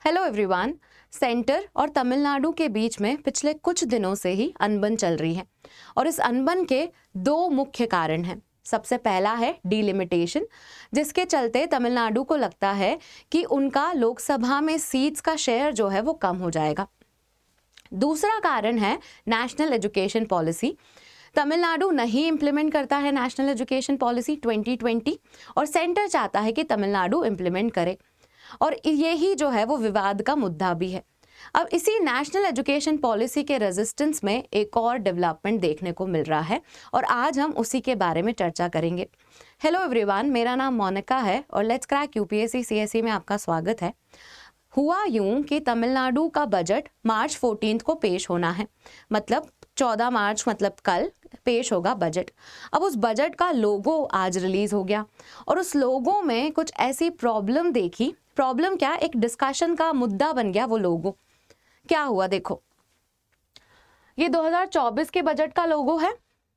Hello everyone. Centre और तमिलनाडु के बीच में पिछले कुछ दिनों से ही अनबन चल रही है और इस अनबन के दो मुख्य कारण हैं। सबसे पहला है डीलिमिटेशन, जिसके चलते तमिलनाडु को लगता है कि उनका लोकसभा में सीट्स का शेयर जो है वो कम हो जाएगा। दूसरा कारण है नेशनल एजुकेशन पॉलिसी। तमिलनाडु नहीं इम्प्लीमेंट करता है नेशनल एजुकेशन पॉलिसी 2020 और सेंटर चाहता है कि तमिलनाडु इम्प्लीमेंट करे और यही जो है वो विवाद का मुद्दा भी है। अब इसी नेशनल एजुकेशन पॉलिसी के रेजिस्टेंस में एक और डेवलपमेंट देखने को मिल रहा है और आज हम उसी के बारे में चर्चा करेंगे। हेलो एवरीवन, मेरा नाम मोनिका है और लेट्स क्रैक यूपीएससी सीएसई में आपका स्वागत है। हुआ यूं कि तमिलनाडु का बजट मार्च 14 को पेश होना है, मतलब 14 मार्च मतलब कल पेश होगा बजट। अब उस बजट का लोगो आज रिलीज हो गया और उस लोगो में कुछ ऐसी प्रॉब्लम देखी। प्रॉब्लम क्या, एक डिस्कशन का मुद्दा बन गया वो लोगो। क्या हुआ देखो, ये 2024 के बजट का लोगो है,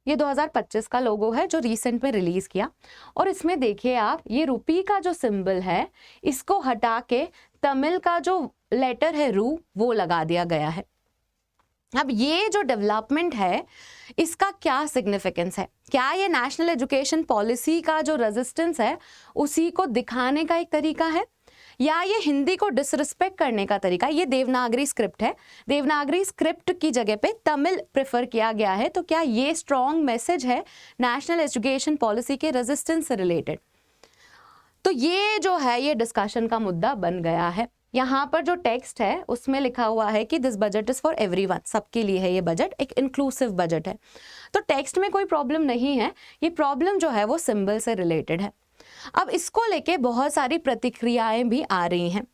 ये 2025 का लोगो है जो रिसेंट में रिलीज किया और इसमें देखिए आप, ये रुपी का जो सिंबल है इसको हटा के तमिल का जो लेटर है रू वो लगा दिया गया है। अब ये जो डेवलपमेंट है इसका क्या सिग्निफिकेंस है? क्या ये नेशनल एजुकेशन पॉलिसी का जो रेजिस्टेंस है उसी को दिखाने का एक तरीका है, या ये हिंदी को डिसरिस्पेक्ट करने का तरीका? ये देवनागरी स्क्रिप्ट है, देवनागरी स्क्रिप्ट की जगह पे तमिल प्रेफर किया गया है, तो क्या ये स्ट्रॉन्ग मैसेज है नेशनल एजुकेशन पॉलिसी के रेजिस्टेंस से रिलेटेड? तो ये जो है ये डिस्कशन का मुद्दा बन गया है। यहाँ पर जो टेक्स्ट है उसमें लिखा हुआ है कि this budget is for everyone, सबके लिए है ये बजट, एक इंक्लूसिव बजट है। तो टेक्स्ट में कोई प्रॉब्लम नहीं है, ये प्रॉब्लम जो है वो सिंबल से रिलेटेड है। अब इसको लेके बहुत सारी प्रतिक्रियाएं भी आ रही हैं,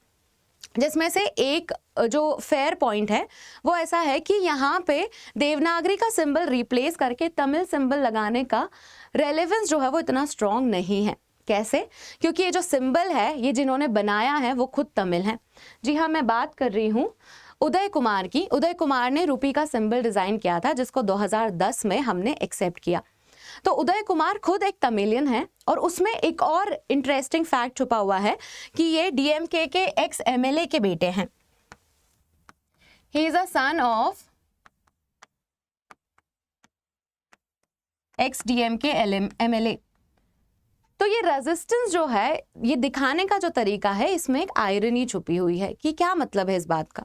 जिसमें से एक जो फेयर पॉइंट है वो ऐसा है कि यहाँ पे देवनागरी का सिंबल रिप्लेस करके तमिल सिंबल लगाने का रेलेवेंस जो है वो इतना स्ट्रॉन्ग नहीं है। कैसे? क्योंकि ये जो सिंबल है ये जिन्होंने बनाया है वो खुद तमिल हैं। जी हाँ, मैं बात कर रही हूँ उदय कुमार की। उदय कुमार ने रुपी का सिंबल डिजाइन किया था जिसको 2010 में हमने एक्सेप्ट किया। तो उदय कुमार खुद एक तमिलियन है और उसमें एक और इंटरेस्टिंग फैक्ट छुपा हुआ है कि ये डीएमके के एक्स एमएलए के बेटे हैं। He is a son of x DMK MLA. तो ये रेजिस्टेंस जो है ये दिखाने का जो तरीका है इसमें एक आयरनी छुपी हुई है कि क्या मतलब है इस बात का।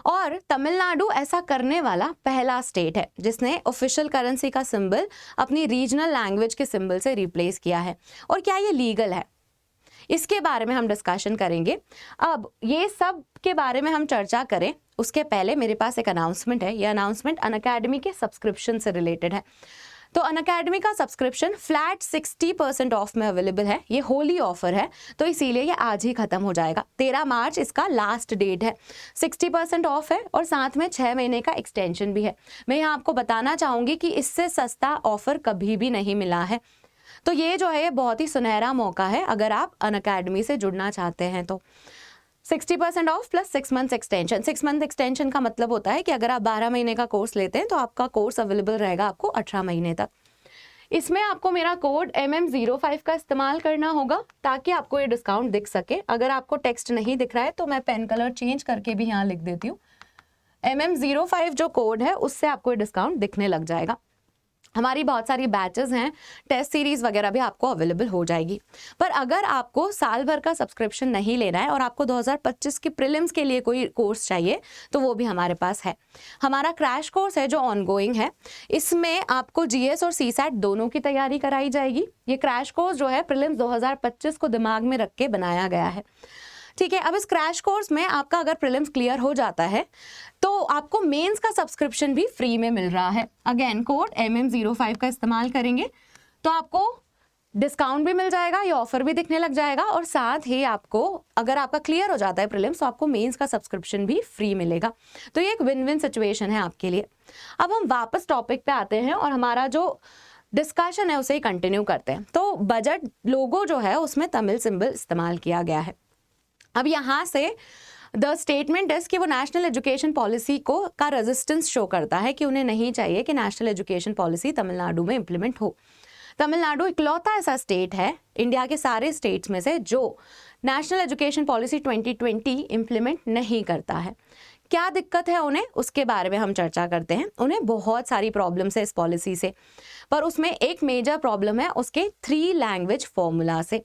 और तमिलनाडु ऐसा करने वाला पहला स्टेट है जिसने ऑफिशियल करेंसी का सिंबल अपनी रीजनल लैंग्वेज के सिंबल से रिप्लेस किया है। और क्या ये लीगल है, इसके बारे में हम डिस्कशन करेंगे। अब ये सब के बारे में हम चर्चा करें उसके पहले मेरे पास एक अनाउंसमेंट है। ये अनाउंसमेंट अनअकैडमी के सब्सक्रिप्शन से रिलेटेड है। तो अनअकैडमी का सब्सक्रिप्शन फ्लैट 60% ऑफ में अवेलेबल है। ये होली ऑफर है तो इसीलिए ये आज ही खत्म हो जाएगा। 13 मार्च इसका लास्ट डेट है। 60% ऑफ है और साथ में 6 महीने का एक्सटेंशन भी है। मैं यहाँ आपको बताना चाहूंगी कि इससे सस्ता ऑफर कभी भी नहीं मिला है। तो ये जो है ये बहुत ही सुनहरा मौका है अगर आप अनअकैडमी से जुड़ना चाहते हैं तो। 60% of plus 6 month extension. 6 month extension का मतलब होता है कि अगर आप 12 महीने का कोर्स लेते हैं तो आपका कोर्स अवेलेबल रहेगा आपको 18 महीने तक। इसमें आपको मेरा कोड MM05 का इस्तेमाल करना होगा ताकि आपको ये डिस्काउंट दिख सके। अगर आपको टेक्स्ट नहीं दिख रहा है तो मैं पेन कलर चेंज करके भी यहाँ लिख देती हूँ। MM05 जो कोड है उससे आपको ये डिस्काउंट दिखने लग जाएगा। हमारी बहुत सारी बैचेस हैं, टेस्ट सीरीज वगैरह भी आपको अवेलेबल हो जाएगी। पर अगर आपको साल भर का सब्सक्रिप्शन नहीं लेना है और आपको 2025 की प्रीलिम्स के लिए कोई कोर्स चाहिए तो वो भी हमारे पास है। हमारा क्रैश कोर्स है जो ऑनगोइंग है। इसमें आपको जीएस और सीसैट दोनों की तैयारी कराई जाएगी। ये क्रैश कोर्स जो है प्रीलिम्स 2025 को दिमाग में रख के बनाया गया है। ठीक है, अब इस क्रैश कोर्स में आपका अगर प्रीलिम्स क्लियर हो जाता है तो आपको मेंस का सब्सक्रिप्शन भी फ्री में मिल रहा है। अगेन कोड MM05 का इस्तेमाल करेंगे तो आपको डिस्काउंट भी मिल जाएगा, ये ऑफर भी दिखने लग जाएगा और साथ ही आपको अगर आपका क्लियर हो जाता है प्रीलिम्स तो आपको मेंस का सब्सक्रिप्शन भी फ्री मिलेगा। तो ये एक विन विन सिचुएशन है आपके लिए। अब हम वापस टॉपिक पे आते हैं और हमारा जो डिस्कशन है उसे ही कंटिन्यू करते हैं। तो बजट लोगो जो है उसमें तमिल सिंबल इस्तेमाल किया गया है। अब यहाँ से द स्टेटमेंट इज कि वो नेशनल एजुकेशन पॉलिसी को का रेजिस्टेंस शो करता है कि उन्हें नहीं चाहिए कि नेशनल एजुकेशन पॉलिसी तमिलनाडु में इम्प्लीमेंट हो। तमिलनाडु इकलौता ऐसा स्टेट है इंडिया के सारे स्टेट्स में से जो नेशनल एजुकेशन पॉलिसी 2020 इम्प्लीमेंट नहीं करता है। क्या दिक्कत है उन्हें, उसके बारे में हम चर्चा करते हैं। उन्हें बहुत सारी प्रॉब्लम्स है इस पॉलिसी से, पर उसमें एक मेजर प्रॉब्लम है उसके 3 लैंग्वेज फॉर्मूला से।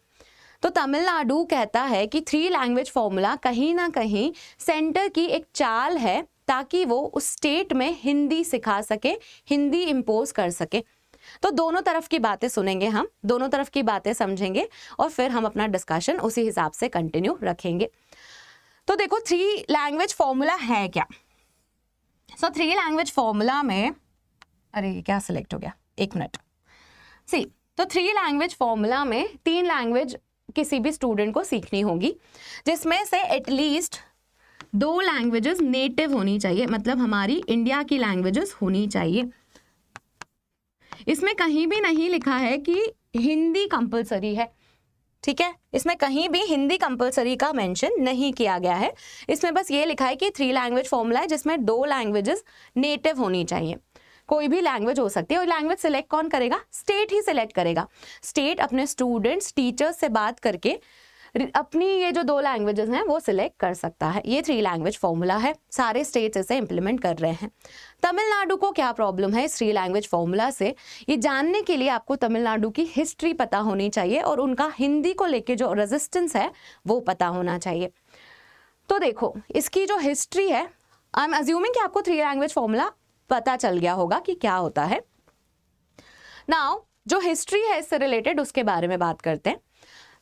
तो तमिलनाडु कहता है कि 3 लैंग्वेज फॉर्मूला कहीं ना कहीं सेंटर की एक चाल है ताकि वो उस स्टेट में हिंदी सिखा सके, हिंदी इम्पोज कर सके। तो दोनों तरफ की बातें सुनेंगे, हम दोनों तरफ की बातें समझेंगे और फिर हम अपना डिस्कशन उसी हिसाब से कंटिन्यू रखेंगे। तो देखो 3 लैंग्वेज फॉर्मूला है क्या। 3 लैंग्वेज फॉर्मूला में, अरे ये क्या सिलेक्ट हो गया, 1 मिनट। तो 3 लैंग्वेज फॉर्मूला में 3 लैंग्वेज किसी भी स्टूडेंट को सीखनी होगी, जिसमें से एटलीस्ट 2 लैंग्वेजेस नेटिव होनी चाहिए, मतलब हमारी इंडिया की लैंग्वेजेस होनी चाहिए। इसमें कहीं भी नहीं लिखा है कि हिंदी कंपलसरी है, ठीक है, इसमें कहीं भी हिंदी कंपलसरी का मेंशन नहीं किया गया है। इसमें बस ये लिखा है कि 3 लैंग्वेज फॉर्मूला है जिसमें 2 लैंग्वेजेस नेटिव होनी चाहिए। कोई भी लैंग्वेज हो सकती है, और लैंग्वेज सिलेक्ट कौन करेगा, स्टेट ही सिलेक्ट करेगा। स्टेट अपने स्टूडेंट्स, टीचर्स से बात करके अपनी ये जो 2 लैंग्वेजेस हैं वो सिलेक्ट कर सकता है। ये 3 लैंग्वेज फॉर्मूला है, सारे स्टेट्स इसे इंप्लीमेंट कर रहे हैं। तमिलनाडु को क्या प्रॉब्लम है इस 3 लैंग्वेज फॉर्मूला से, ये जानने के लिए आपको तमिलनाडु की हिस्ट्री पता होनी चाहिए और उनका हिंदी को लेके जो रेजिस्टेंस है वो पता होना चाहिए। तो देखो इसकी जो हिस्ट्री है, आई एम अज्यूमिंग कि आपको 3 लैंग्वेज फॉर्मूला पता चल गया होगा कि क्या होता है। नाउ जो हिस्ट्री है इससे रिलेटेड, उसके बारे में बात करते हैं।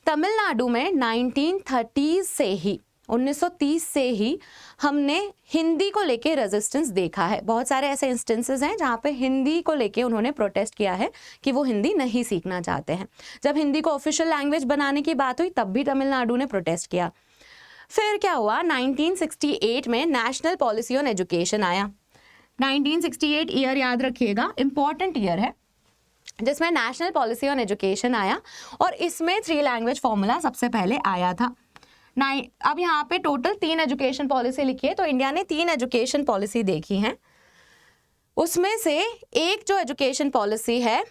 तमिलनाडु में 1930 से ही, 1930 से ही हमने हिंदी को लेके रेजिस्टेंस देखा है। बहुत सारे ऐसे इंस्टेंसेस हैं जहाँ पे हिंदी को लेके उन्होंने प्रोटेस्ट किया है कि वो हिंदी नहीं सीखना चाहते हैं। जब हिंदी को ऑफिशियल लैंग्वेज बनाने की बात हुई तब भी तमिलनाडु ने प्रोटेस्ट किया। फिर क्या हुआ, 1968 में नेशनल पॉलिसी ऑन एजुकेशन आया। 1968 ईयर याद रखिएगा, इंपॉर्टेंट ईयर है, जिसमें नेशनल पॉलिसी ऑन एजुकेशन आया और इसमें 3 लैंग्वेज फॉर्मूला सबसे पहले आया था। अब यहाँ पे टोटल 3 एजुकेशन पॉलिसी लिखी है, तो इंडिया ने 3 एजुकेशन पॉलिसी देखी हैं। उसमें से एक जो एजुकेशन पॉलिसी है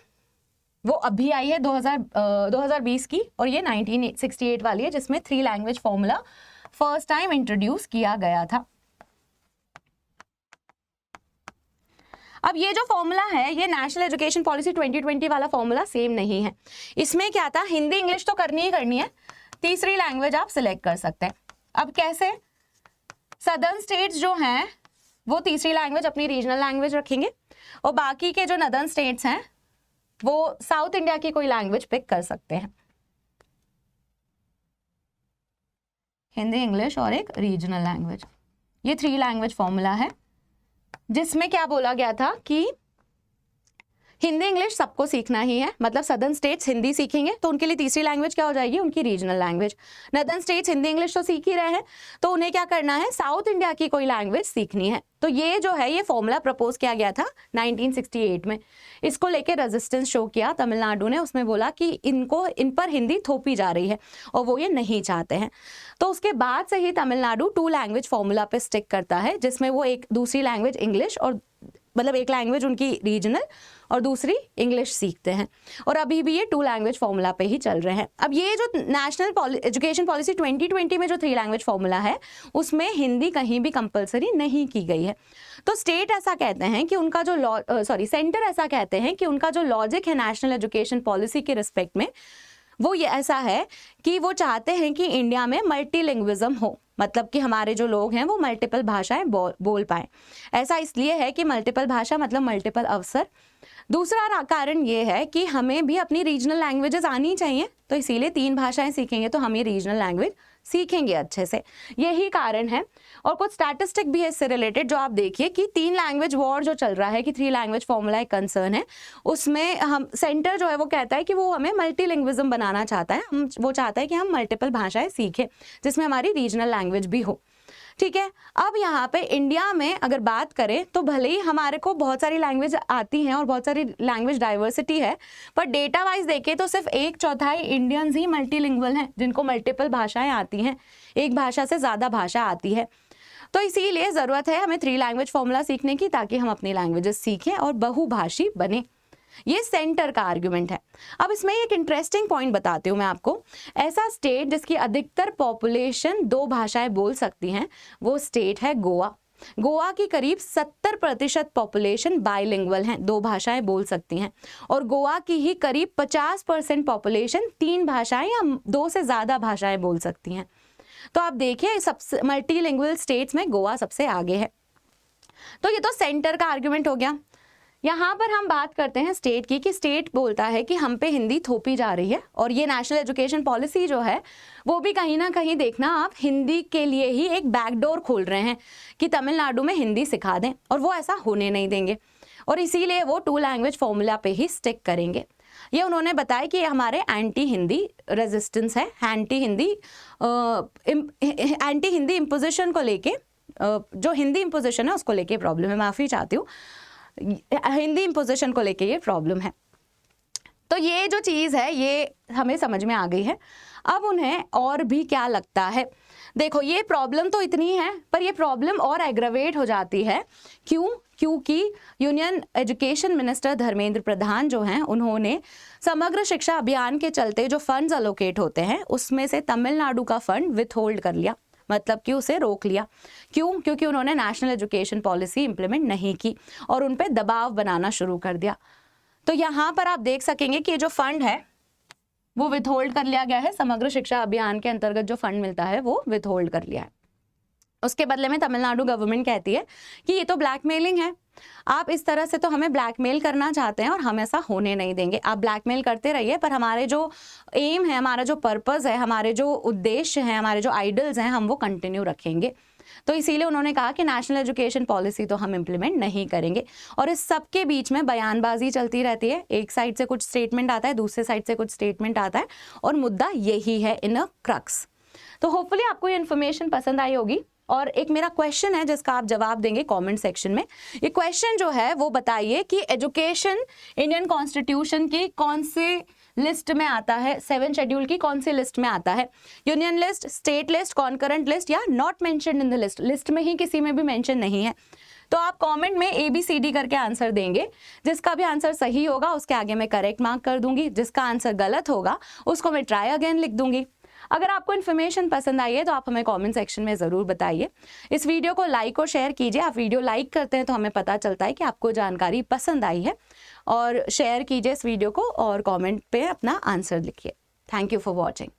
वो अभी आई है 2020 की, और ये 1968 वाली है, जिसमें 3 language formula first time introduce किया गया था। अब ये जो फॉर्मूला है ये नेशनल एजुकेशन पॉलिसी 2020 वाला फॉर्मूला सेम नहीं है। इसमें क्या था, हिंदी इंग्लिश तो करनी ही करनी है, तीसरी लैंग्वेज आप सिलेक्ट कर सकते हैं। अब कैसे, सदर्न स्टेट्स जो हैं वो तीसरी लैंग्वेज अपनी रीजनल लैंग्वेज रखेंगे, और बाकी के जो नदर्न स्टेट्स हैं वो साउथ इंडिया की कोई लैंग्वेज पिक कर सकते हैं, हिंदी इंग्लिश और एक रीजनल लैंग्वेज। ये 3 लैंग्वेज फॉर्मूला है, जिसमें क्या बोला गया था कि हिंदी इंग्लिश सबको सीखना ही है, मतलब सदर्न स्टेट्स हिंदी सीखेंगे तो उनके लिए तीसरी लैंग्वेज क्या हो जाएगी, उनकी regional language. Northern states Hindi English तो सीख ही रहे हैं, तो उन्हें क्या करना है, साउथ इंडिया की कोई लैंग्वेज सीखनी है। तो ये जो है ये फॉर्मूला प्रपोज किया गया था 1968 में। इसको लेके रेजिस्टेंस शो किया तमिलनाडु ने, उसमें बोला कि इन पर हिंदी थोपी जा रही है और वो ये नहीं चाहते हैं। तो उसके बाद से ही तमिलनाडु 2 लैंग्वेज फॉर्मूला पे स्टिक करता है, जिसमें वो एक दूसरी लैंग्वेज इंग्लिश, और मतलब एक लैंग्वेज उनकी रीजनल और दूसरी इंग्लिश सीखते हैं, और अभी भी ये 2 लैंग्वेज फॉर्मूला पे ही चल रहे हैं। अब ये जो नेशनल एजुकेशन पॉलिसी 2020 में जो 3 लैंग्वेज फॉर्मूला है उसमें हिंदी कहीं भी कंपलसरी नहीं की गई है। तो स्टेट ऐसा कहते हैं कि उनका जो सेंटर ऐसा कहते हैं कि उनका जो लॉजिक है नेशनल एजुकेशन पॉलिसी के रिस्पेक्ट में वो ये ऐसा है कि वो चाहते हैं कि इंडिया में मल्टीलिंग्विज्म हो, मतलब कि हमारे जो लोग हैं वो मल्टीपल भाषाएं बोल पाएं। ऐसा इसलिए है कि मल्टीपल भाषा मतलब मल्टीपल अवसर। दूसरा कारण ये है कि हमें भी अपनी रीजनल लैंग्वेजेस आनी चाहिए, तो इसीलिए 3 भाषाएं सीखेंगे तो हम ये रीजनल लैंग्वेज सीखेंगे अच्छे से, यही कारण है। और कुछ स्टैटिस्टिक भी है इससे रिलेटेड, जो आप देखिए कि 3 लैंग्वेज वॉर जो चल रहा है कि 3 लैंग्वेज फॉर्मूला एक कंसर्न है, उसमें हम सेंटर जो है वो कहता है कि वो हमें मल्टीलिंग्विज्म बनाना चाहता है, वो चाहता है कि हम मल्टीपल भाषाएं सीखें जिसमें हमारी रीजनल लैंग्वेज भी हो। ठीक है, अब यहाँ पे इंडिया में अगर बात करें तो भले ही हमारे को बहुत सारी लैंग्वेज आती हैं और बहुत सारी लैंग्वेज डाइवर्सिटी है, पर डेटा वाइज देखें तो सिर्फ 1/4 इंडियंस ही मल्टीलिंगुअल हैं जिनको मल्टीपल भाषाएं आती हैं, एक भाषा से ज़्यादा भाषा आती है। तो इसीलिए ज़रूरत है हमें 3 लैंग्वेज फॉर्मूला सीखने की, ताकि हम अपनी लैंग्वेजेस सीखें और बहुभाषी बने। ये सेंटर का आर्ग्यूमेंट है। अब इसमें एक इंटरेस्टिंग पॉइंट बताती हूँ मैं आपको। ऐसा स्टेट जिसकी अधिकतर पॉपुलेशन 2 भाषाएं बोल सकती हैं, वो स्टेट है गोवा। गोवा की करीब 70% पॉपुलेशन बाइलिंगुअल हैं, 2 भाषाएं बोल सकती हैं, और गोवा की ही करीब 50% पॉपुलेशन 3 भाषाएं या 2 से ज़्यादा भाषाएं बोल सकती हैं। तो आप देखिए सबसे मल्टीलिंगुअल स्टेट्स में गोवा सबसे आगे है। तो ये तो सेंटर का आर्ग्यूमेंट हो गया। यहाँ पर हम बात करते हैं स्टेट की, कि स्टेट बोलता है कि हम पे हिंदी थोपी जा रही है, और ये नेशनल एजुकेशन पॉलिसी जो है वो भी कहीं ना कहीं देखना आप हिंदी के लिए ही एक बैकडोर खोल रहे हैं कि तमिलनाडु में हिंदी सिखा दें, और वो ऐसा होने नहीं देंगे, और इसीलिए वो 2 लैंग्वेज फॉर्मूला पे ही स्टिक करेंगे। ये उन्होंने बताया कि हमारे एंटी हिंदी रेजिस्टेंस है, एंटी हिंदी इम्पोजिशन को लेके, जो हिंदी इम्पोजिशन है उसको लेके प्रॉब्लम है, माफ़ी चाहती हूँ, हिंदी इम्पोजिशन को लेके ये प्रॉब्लम है। तो ये जो चीज़ है ये हमें समझ में आ गई है। अब उन्हें और भी क्या लगता है, देखो ये प्रॉब्लम तो इतनी है, पर ये प्रॉब्लम और एग्रावेट हो जाती है। क्यों? क्योंकि union education minister Dharmendra Pradhan जो हैं, उन्होंने समग्र शिक्षा अभियान के चलते जो फंड्स अलोकेट होते हैं उसमें से तमिलनाडु का फंड विथहोल्ड कर लिया, मतलब कि उसे रोक लिया। क्यों? क्योंकि उन्होंने नेशनल एजुकेशन पॉलिसी इंप्लीमेंट नहीं की और उन पे दबाव बनाना शुरू कर दिया। तो यहाँ पर आप देख सकेंगे कि जो फंड है वो विथहोल्ड कर लिया गया है, समग्र शिक्षा अभियान के अंतर्गत जो फंड मिलता है वो विथहोल्ड कर लिया है। उसके बदले में तमिलनाडु गवर्नमेंट कहती है कि ये तो ब्लैकमेलिंग है, आप इस तरह से तो हमें ब्लैकमेल करना चाहते हैं और हम ऐसा होने नहीं देंगे। आप ब्लैकमेल करते रहिए, पर हमारे जो एम है, हमारा जो पर्पस है, हमारे जो उद्देश्य हैं, हमारे जो आइडल्स हैं, हम वो कंटिन्यू रखेंगे। तो इसीलिए उन्होंने कहा कि नेशनल एजुकेशन पॉलिसी तो हम इम्प्लीमेंट नहीं करेंगे। और इस सब के बीच में बयानबाजी चलती रहती है, एक साइड से कुछ स्टेटमेंट आता है, दूसरे साइड से कुछ स्टेटमेंट आता है, और मुद्दा यही है इन अ क्रक्स। तो होपफुली आपको ये इन्फॉर्मेशन पसंद आई होगी। और एक मेरा क्वेश्चन है जिसका आप जवाब देंगे कमेंट सेक्शन में। ये क्वेश्चन जो है वो बताइए कि एजुकेशन इंडियन कॉन्स्टिट्यूशन की कौन से लिस्ट में आता है, 7 शेड्यूल की कौन सी लिस्ट में आता है? Union list, state list, concurrent list, या not mentioned in the list? List में ही किसी में भी मेंशन नहीं है। तो आप कमेंट में ABCD करके आंसर देंगे। जिसका भी आंसर सही होगा उसके आगे मैं करेक्ट मार्क कर दूंगी, जिसका आंसर गलत होगा उसको मैं ट्राई अगेन लिख दूंगी। अगर आपको इन्फॉर्मेशन पसंद आई है तो आप हमें कमेंट सेक्शन में ज़रूर बताइए। इस वीडियो को लाइक और शेयर कीजिए। आप वीडियो लाइक करते हैं तो हमें पता चलता है कि आपको जानकारी पसंद आई है, और शेयर कीजिए इस वीडियो को और कमेंट पे अपना आंसर लिखिए। Thank you for watching.